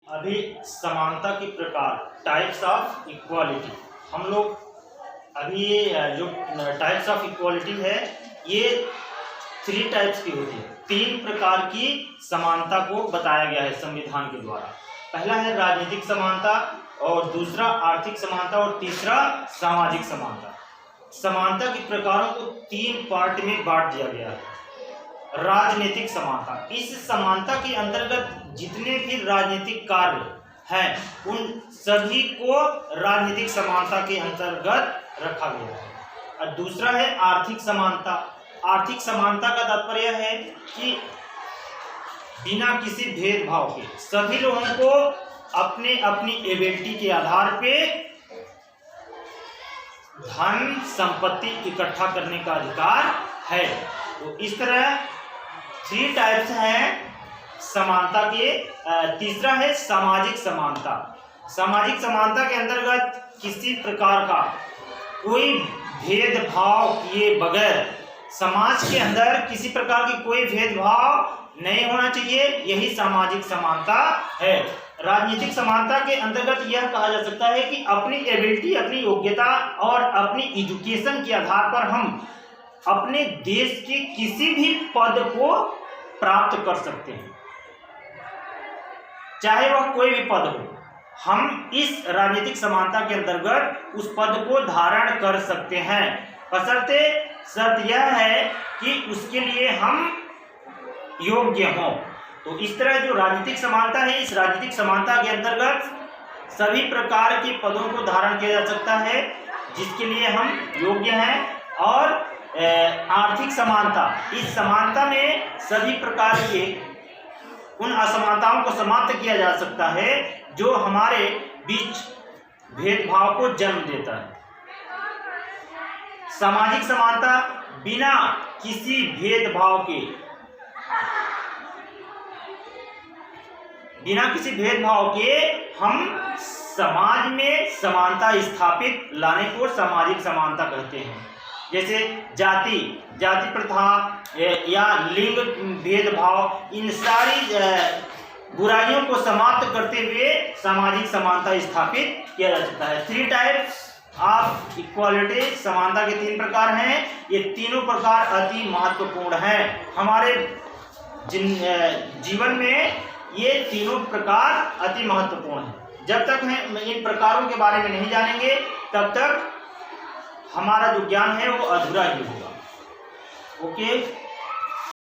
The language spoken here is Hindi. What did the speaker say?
अभी समानता के प्रकार, टाइप्स ऑफ इक्वालिटी, हम लोग अभी जो टाइप्स ऑफ इक्वालिटी है ये 3 टाइप्स की होती है। 3 प्रकार की समानता को बताया गया है संविधान के द्वारा। पहला है राजनीतिक समानता, और दूसरा आर्थिक समानता, और तीसरा सामाजिक समानता। समानता के प्रकारों को 3 पार्ट में बांट दिया गया है। राजनीतिक समानता, इस समानता के अंतर्गत जितने भी राजनीतिक कार्य हैं उन सभी को राजनीतिक समानता के अंतर्गत रखा गया है। और दूसरा है आर्थिक समानता। आर्थिक समानता का तात्पर्य है कि बिना किसी भेदभाव के सभी लोगों को अपने अपनी एबिलिटी के आधार पे धन संपत्ति इकट्ठा करने का अधिकार है। तो इस तरह 3 टाइप्स हैं समानता के। तीसरा है सामाजिक समानता। सामाजिक समानता के अंतर्गत किसी प्रकार का कोई भेदभाव किए बगैर समाज के अंदर किसी प्रकार की कोई भेदभाव नहीं होना चाहिए, यही सामाजिक समानता है। राजनीतिक समानता के अंतर्गत यह कहा जा सकता है कि अपनी एबिलिटी, अपनी योग्यता और अपनी एजुकेशन के आधार पर हम अपने देश के किसी भी पद को प्राप्त कर सकते हैं, चाहे वह कोई भी पद हो। हम इस राजनीतिक समानता के अंतर्गत उस पद को धारण कर सकते हैं, बशर्ते शर्त यह है कि उसके लिए हम योग्य हों। तो इस तरह जो राजनीतिक समानता है, इस राजनीतिक समानता के अंतर्गत सभी प्रकार के पदों को धारण किया जा सकता है जिसके लिए हम योग्य हैं। और आर्थिक समानता, इस समानता में सभी प्रकार के उन असमानताओं को समाप्त किया जा सकता है जो हमारे बीच भेदभाव को जन्म देता है। सामाजिक समानता, बिना किसी भेदभाव के, हम समाज में समानता स्थापित लाने को सामाजिक समानता कहते हैं। जैसे जाति प्रथा या लिंग भेदभाव, इन सारी बुराइयों को समाप्त करते हुए सामाजिक समानता स्थापित किया जा सकता है। 3 टाइप्स ऑफ इक्वालिटी, समानता के 3 प्रकार हैं। ये तीनों प्रकार अति महत्वपूर्ण हैं। हमारे जीवन में ये तीनों प्रकार अति महत्वपूर्ण हैं। जब तक हम इन प्रकारों के बारे में नहीं जानेंगे तब तक हमारा जो ज्ञान है वो अधूरा ही होगा। ओके।